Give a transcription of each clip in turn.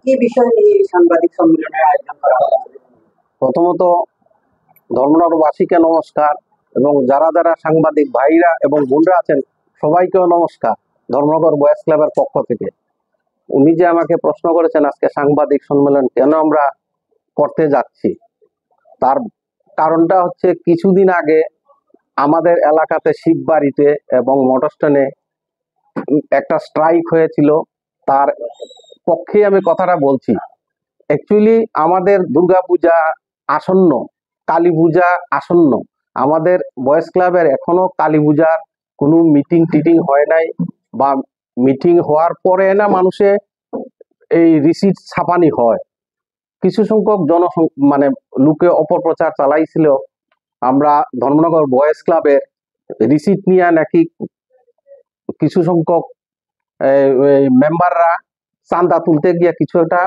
কি বিষয় নিয়ে এই সাংবাদিক সম্মেলনের আয়োজন করা হয়েছে? প্রথমত ধর্মনগরবাসীকে নমস্কার, এবং যারা যারা সাংবাদিক ভাইরা এবং বোনরা আছেন সবাইকেও নমস্কার ধর্মনগর বয়েজ ক্লাবের পক্ষ থেকে। উনি যে আমাকে প্রশ্ন করেছেন আজকে সাংবাদিক সম্মেলন কেন আমরা করতে যাচ্ছি, তার কারণটা হচ্ছে কিছুদিন আগে আমাদের এলাকাতে শিববাড়িতে এবং মোটরস্ট্যান্ডে একটা স্ট্রাইক হয়েছিল। তার পক্ষে আমি কথাটা বলছি। অ্যাকচুয়ালি আমাদের দুর্গাপূজা আসন্ন, কালী পূজা আসন্ন, আমাদের বয়েজ ক্লাবের এখনো কালী পূজার কোনো মিটিং টিটিং হয় নাই, বা মিটিং হওয়ার পরে না মানুষে এই রিসিট ছাপানি হয়। কিছু সংখ্যক মানে লোকে অপপ্রচার চালাইছিল আমরা ধর্মনগর বয়েজ ক্লাবের রিসিট নিয়ে নাকি কিছু সংখ্যক মেম্বাররা চান্দা তুলতে গিয়ে কিছু একটা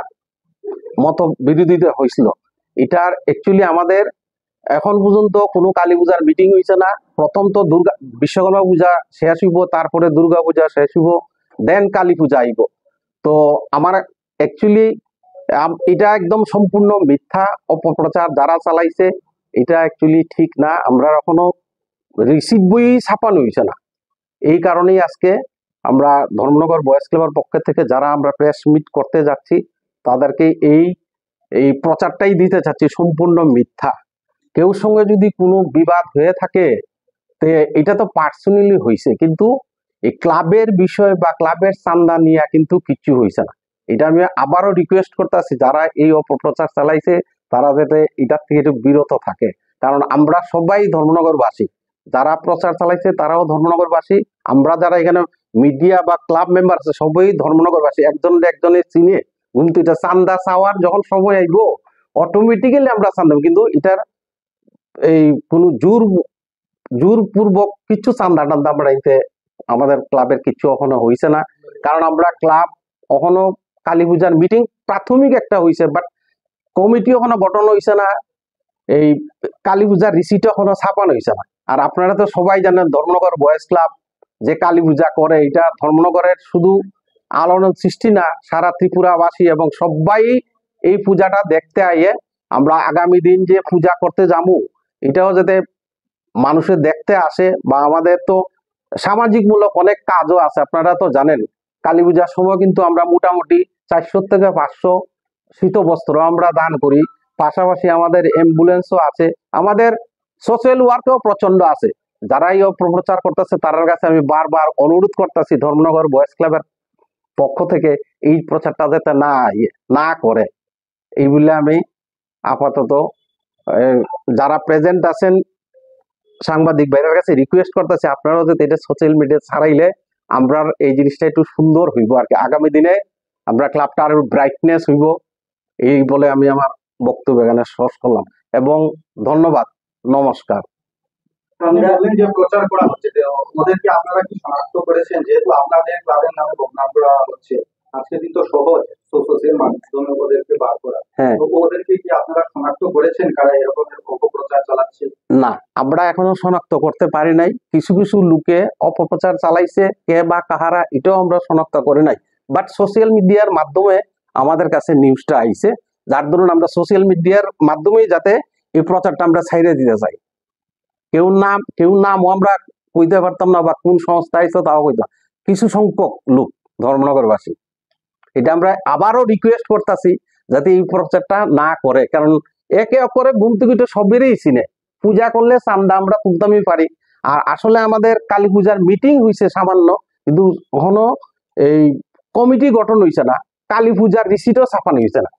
মত বিরোধিতা হয়েছিল। এটার অ্যাকচুয়ালি আমাদের এখন পর্যন্ত কোনো কালী পূজার মিটিং হয়েছে না। প্রথম তো বিশ্বকর্মা পূজা শেষ হইব, তারপরে দুর্গা পূজা শেষ হইব, দেন কালী পূজা আইব। তো আমার অ্যাকচুয়ালি এটা একদম সম্পূর্ণ মিথ্যা অপপ্রচার যারা চালাইছে, এটা অ্যাকচুয়ালি ঠিক না। আমরা এখনো রিসিট বই ছাপানো হয়েছে না। এই কারণেই আজকে আমরা ধর্মনগর বয়েজ ক্লাবের পক্ষ থেকে যারা আমরা প্রেস মিট করতে যাচ্ছি তাদেরকে এই প্রচারটাই দিতে চাচ্ছি সম্পূর্ণ মিথ্যা। কেউ সঙ্গে যদি কোনো বিবাদ হয়ে থাকে তে এটা তো পার্সোনালি হয়েছে, কিন্তু এই ক্লাবের বিষয় বা ক্লাবের চান্দা নিয়ে কিন্তু কিচ্ছু হয়েছে না। এটা আমি আবারও রিকোয়েস্ট করতেছি যারা এই অপপ্রচার চালাইছে তারা যাতে এটার থেকে একটু বিরত থাকে। কারণ আমরা সবাই ধর্মনগরবাসী, যারা প্রচার চালাইছে তারাও ধর্মনগরবাসী, আমরা যারা এখানে মিডিয়া বা ক্লাব মেম্বার আছে সবাই ধর্মনগরবাসী। একজনের চিনে, কিন্তু এটা চান্দা চাওয়ার যখন সময় আইব অটোমেটিক্যালি আমরা চান্দা, কিন্তু এটার এই কোনো জোরপূর্বক কিছু চান্দা টান্দা আমরা আমাদের ক্লাবের কিছু এখনো হয়েছে না। কারণ আমরা ক্লাব এখনো কালী পূজার মিটিং প্রাথমিক একটা হয়েছে, বাট কমিটি এখনো গঠন হয়েছে না, এই কালী পূজার রিসিট এখনো ছাপানো হয়েছে না। আর আপনারা তো সবাই জানেন ধর্মনগর বয়েজ ক্লাব যে কালী পূজা করে, এটা ধর্মনগরের শুধু আলোড়ন সৃষ্টি না, সারা ত্রিপুরাবাসী এবং সবাই এই পূজাটা দেখতে আইয়ে আমরা আগামী দিন যে পূজা করতে যাবো এটাও যাতে মানুষের দেখতে আসে। বা আমাদের তো সামাজিক মূলক অনেক কাজও আছে, আপনারা তো জানেন কালী পূজার সময় কিন্তু আমরা মোটামুটি 400 থেকে 500 শীত বস্ত্র আমরা দান করি। পাশাপাশি আমাদের অ্যাম্বুলেন্সও আছে, আমাদের সোশ্যাল ওয়ার্কও প্রচন্ড আছে। যারা এই অপপ্রচার করতেছে তার কাছে আমি বারবার অনুরোধ করতেছি ধর্মনগর বয়েজ ক্লাবের পক্ষ থেকে এই প্রচারটা যাতে না করে, এই বলে আমি আপাতত যারা প্রেজেন্ট আছেন সাংবাদিক ভাইয়ের কাছে রিকোয়েস্ট করতেছি আপনারাও যাতে এটা সোশ্যাল মিডিয়া ছাড়াইলে আমরা এই জিনিসটা একটু সুন্দর হইব আর কি। আগামী দিনে আমরা ক্লাবটা আরো ব্রাইটনেস হইব, এই বলে আমি আমার বক্তব্য এখানে শেষ করলাম এবং ধন্যবাদ, নমস্কার। যে প্রচার করা হচ্ছে ওদেরকে আপনারা কি শনাক্ত করেছেন? যেহেতু আপনাদের ক্লাবের নামে বদনাম করা হচ্ছে, আজকে কিন্তু সহজ সোশ্যাল মাধ্যমে ওদেরকে বার করা, তো ওদেরকে কি আপনারা শনাক্ত করেছেন কারা এরকম অপপ্রচার চালাচ্ছে? না, আমরা এখনো শনাক্ত করতে পারি নাই। কিছু কিছু লোকে অপপ্রচার চালাইছে, কে বা কাহারা এটাও আমরা শনাক্ত করি নাই। বাট সোশ্যাল মিডিয়ার মাধ্যমে আমাদের কাছে নিউজটা আইছে, যার দরুন আমরা সোশ্যাল মিডিয়ার মাধ্যমেই যাতে এই প্রচারটা আমরা ছাইড়ে দিতে চাই। কেউ নাম আমরা কইতে পারতাম না, বা কোন সংস্থা আইছে তাও কইতাম। কিছু সংখ্যক লোক ধর্মনগরবাসী, এটা আমরা আবারও রিকোয়েস্ট করতেছি যাতে এই প্রচারটা না করে। কারণ একে অপরে ঘুম থেকে সবেরই চিনে, পূজা করলে চান্দা আমরা তুলতামই পারি। আর আসলে আমাদের কালী পূজার মিটিং হয়েছে সামান্য, কিন্তু কখনো এই কমিটি গঠন হয়েছে না, কালী পূজার রিসিটও ছাপানো হয়েছে না,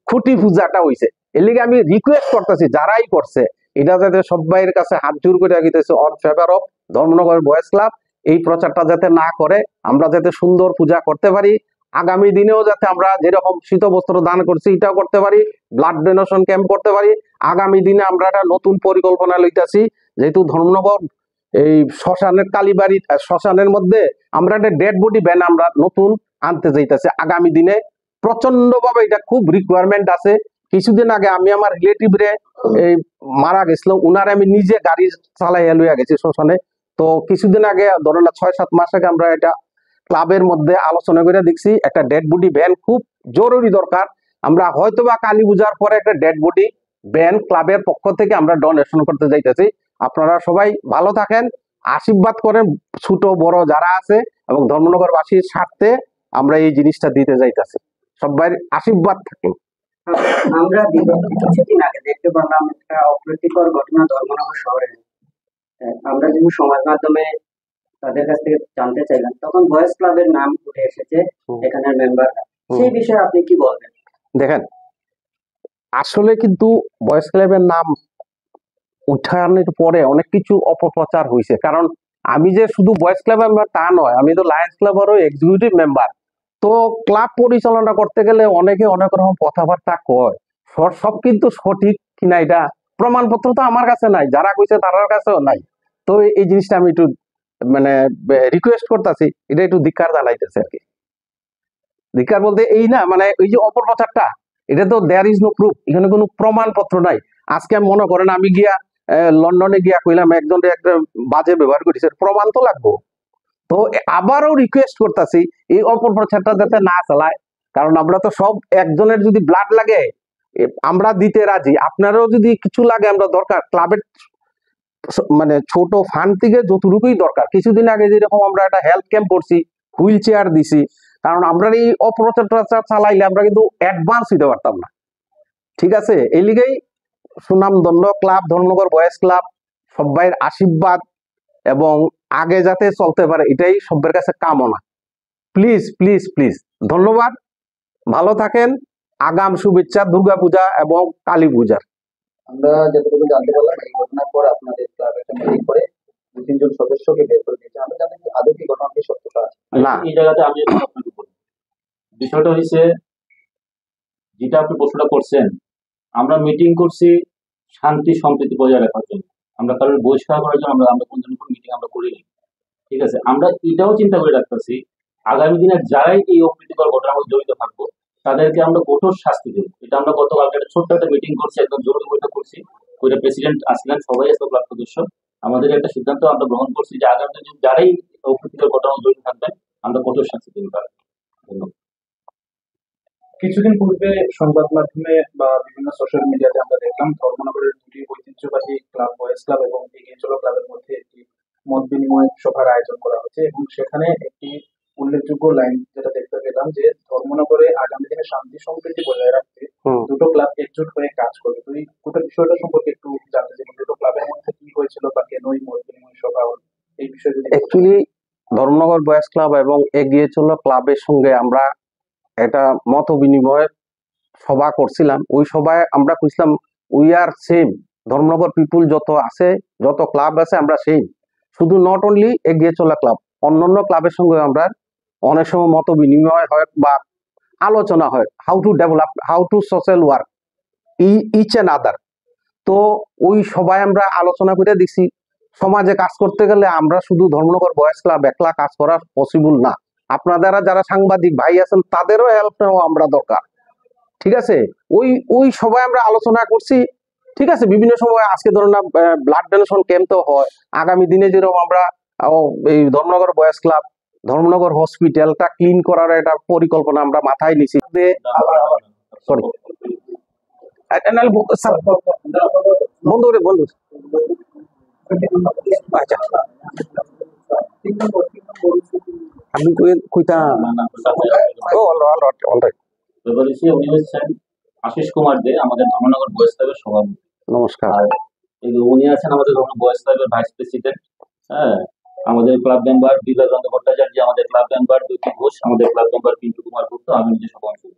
খুঁটি পূজাটা হয়েছে। এর লিগে আমি রিকোয়েস্ট করতেছি যারাই করছে এটা যাতে সবাইয়ের কাছে হাত জোর করে দিতেছে on favour of Dharmanagar boys club, এই প্রচারটা যাতে না করে, আমরা যাতে সুন্দর পূজা করতে পারি। আগামী দিনেও যাতে আমরা যেরকম শীত বস্ত্র দান করছি এটাও করতে পারি, ব্লাড ডোনেশন ক্যাম্প করতে পারি। আগামী দিনে আমরা একটা নতুন পরিকল্পনা লইতেছি, যেহেতু ধর্মনগর এই শ্মশানের কালীবাড়ি শ্মশানের মধ্যে আমরা একটা ডেড বডি ভ্যান আমরা নতুন আনতে যাইতেছি আগামী দিনে। প্রচন্ড ভাবে এটা খুব রিকোয়ারমেন্ট আছে। কিছুদিন আগে আমি আমার রিলেটিভ রে এই মারা গেছিল, উনারে আমি নিজে গাড়ি চালাইয়া লইয়া গেছি শ্মশানে। তো কিছুদিন আগে ধরো না 6-7 মাস আগে আমরা এটা ক্লাবের মধ্যে আলোচনা করে দেখছি একটা ডেড বডি ভ্যান খুব জরুরি দরকার। আমরা হয়তোবা কালী পূজার পরে একটা ডেড বডি ভ্যান ক্লাবের পক্ষ থেকে আমরা ডোনেশন করতে যাইতেছি। আপনারা সবাই ভালো থাকেন, আশীর্বাদ করেন ছোট বড় যারা আছে, এবং ধর্মনগরবাসীর স্বার্থে আমরা এই জিনিসটা দিতে যাইতেছি। সবাই আশীর্বাদ থাকুন। আমরা বিগত কিছুদিন আগে দেখতে পারলাম একটা অপ্রীতিকর ঘটনা ধর্মনগর শহরে। আমরা যখন সমাজ মাধ্যমে তাদের কাছ থেকে জানতে চাইলাম, তখন বয়েজ ক্লাবের নাম উঠে এসেছে এখানের মেম্বার। সেই বিষয়ে আপনি কি বলবেন? দেখেন, আসলে কিন্তু বয়েজ ক্লাবের নাম উঠানোর পরে অনেক কিছু অপপ্রচার হয়েছে। কারণ আমি যে শুধু বয়েজ ক্লাব মেম্বার তা নয়, আমি তো লায়ন্স ক্লাবেরও এক্সিকিউটিভ মেম্বার। তো ক্লাব পরিচালনা করতে গেলে অনেকে অনেক রকম কথাবার্তা কয়, সব কিন্তু সঠিক কিনা এটা প্রমাণপত্র তো আমার কাছে নাই, যারা কইছে তার কাছেও নাই। তো এই জিনিসটা আমি একটু মানে রিকোয়েস্ট করতেছি, এটা একটু ধিক্কার জানাইতেছে আর কি। ধিক্কার বলতে এই না, মানে এই যে অপপ্রচারটা, এটা তো দেয়ার ইজ নো প্রুফ, এখানে কোনো প্রমাণপত্র নাই। আজকে মনে করেন আমি গিয়া লন্ডনে গিয়া কইলাম একজন একটা বাজে ব্যবহার করেছে, প্রমাণ তো লাগবো। তো আবারও রিকোয়েস্ট করতেছি এই অপপ্রচারটা যাতে না চালায়। কারণ আমরা তো সব, একজনের যদি ব্লাড লাগে আমরা দিতে রাজি, আপনারও যদি কিছু লাগে আমরা দরকার ক্লাবের মানে ছোট ফান্ড থেকে যতটুকুই দরকার। কিছুদিন আগে যেরকম আমরা একটা হেলথ ক্যাম্প করছি, হুইল চেয়ার দিছি, কারণ আমরা এই অপপ্রচার চালাইলে আমরা কিন্তু অ্যাডভান্স দিতে পারতাম না। ঠিক আছে, এই লিগেই সুনামধন্য ক্লাব ধর্মনগর বয়েজ ক্লাব সবাইয়ের আশীর্বাদ এবং আগে যাতে চলতে পারে এটাই সবার কাছে কামনা। প্লিজ প্লিজ প্লিজ, ধন্যবাদ, ভালো থাকেন। আগাম শুভেচ্ছা দুর্গাপূজা এবং কালী পূজার। আমরা যতটুকু জানতে পারলাম, এই ঘটনার পর আপনাদের ক্লাব একটা মিটিং করে 2-3 জন সদস্যকে বের করে দিয়েছে। আমরা জানি আদৌ কি ঘটনাটি সত্যতা আছে না। এই জায়গাতে আমি আপনাকে বলি, বিষয়টা হয়েছে যেটা আপনি প্রশ্নটা করছেন, আমরা মিটিং করছি শান্তি সম্প্রীতি বজায় রাখার জন্য, আমরা কারোর বহিষ্কার করার জন্য আমরা কোন মিটিং আমরা করিনি। ঠিক আছে, আমরা এটাও চিন্তা করে রাখতেছি আগামী দিনে যারাই এই অপ্রীতিকর ঘটনার মধ্যে জড়িত থাকবো তাদেরকে আমরা কঠোর শাস্তি দেবো। এটা আমরা গতকালকে একটা ছোট্ট একটা মিটিং করছি, একদম জরুরি বৈঠক করছি, ওইটা প্রেসিডেন্ট আসলেন, সবাই আসতো ক্লাব সদস্য। আমাদের একটা সিদ্ধান্ত আমরা গ্রহণ করছি যে আগামী দিনে যারাই অপ্রীতিকর ঘটনার মধ্যে জড়িত থাকবেন আমরা কঠোর শাস্তি দেবো তারা। ধন্যবাদ। কিছুদিন পূর্বে সংবাদ মাধ্যমে বা বিভিন্ন সোশ্যাল মিডিয়াতে আমরা দেখলাম ধর্মনগরের দুটি ঐতিহ্যবাহী ক্লাব বয়েজ ক্লাব এবং এগিয়ে চলো ক্লাবের মধ্যে একটি মত বিনিময় সভার আয়োজন করা হচ্ছে, এবং সেখানে একটি উল্লেখযোগ্য লাইন যেটা দেখতে পেলাম যে ধর্মনগরে আগামী দিনে শান্তি সম্প্রীতি বজায় রাখতে দুটো ক্লাব একজোট হয়ে কাজ করবে। তো এই গোটা বিষয়টা সম্পর্কে একটু জানতে চাই, দুটো ক্লাবের মধ্যে কি হয়েছিল বা কেন এই মত বিনিময় সভা হলো, এই বিষয়ে যদি অ্যাকচুয়ালি ধর্মনগর বয়েজ ক্লাব এবং এগিয়ে চলো ক্লাবের সঙ্গে আমরা একটা মত বিনিময় সভা করছিলাম। ওই সভায় আমরা কইছিলাম উই আর সেম, ধর্মনগর পিপুল যত আছে, যত ক্লাব আছে আমরা সেম। শুধু নট অনলি এগিয়ে চলা ক্লাব, অন্যান্য ক্লাবের সঙ্গে আমরা অনেক সময় মত বিনিময় হয় বা আলোচনা হয়, how to develop, how to social work each and other. তো ওই সবাই আমরা আলোচনা করে দেখছি সমাজে কাজ করতে গেলে আমরা শুধু ধর্মনগর বয়েজ ক্লাব একলা কাজ করা পসিবল না। আপনারা যারা সাংবাদিক ভাই আছেন তাদেরও হেল্প নেওয়া আমরা দরকার। ঠিক আছে, ওই সবাই আমরা আলোচনা করছি। ঠিক আছে, বিভিন্ন সময় আজকে ধরুন না ব্লাড ডোনেশন ক্যাম্প তো হয়, আগামী দিনে যেরকম আমরা এই ধর্মনগর বয়েজ ক্লাব ধর্মনগর হসপিটালটা ক্লিন করার একটা পরিকল্পনা আমরা মাথায় নিছি। সরি বন্ধু রে বন্ধু, আচ্ছা আমি কইতাম অলরাইট। উনি হচ্ছেন আশিস কুমার দে, আমাদের ধর্মনগর বয়েজ ক্লাবের সভাপতি। নমস্কার। আর উনি আছেন আমাদের ধর্মনগর বয়েজ ক্লাবের ভাইস প্রেসিডেন্ট। হ্যাঁ, আমাদের ক্লাব মেম্বার বিবেকানন্দ ভট্টাচার্য, আমাদের ক্লাব মেম্বার জ্যোতি ঘোষ, আমাদের ক্লাব মেম্বার পিন্টু কুমার গুপ্ত, আমি নিজে সভাপতি।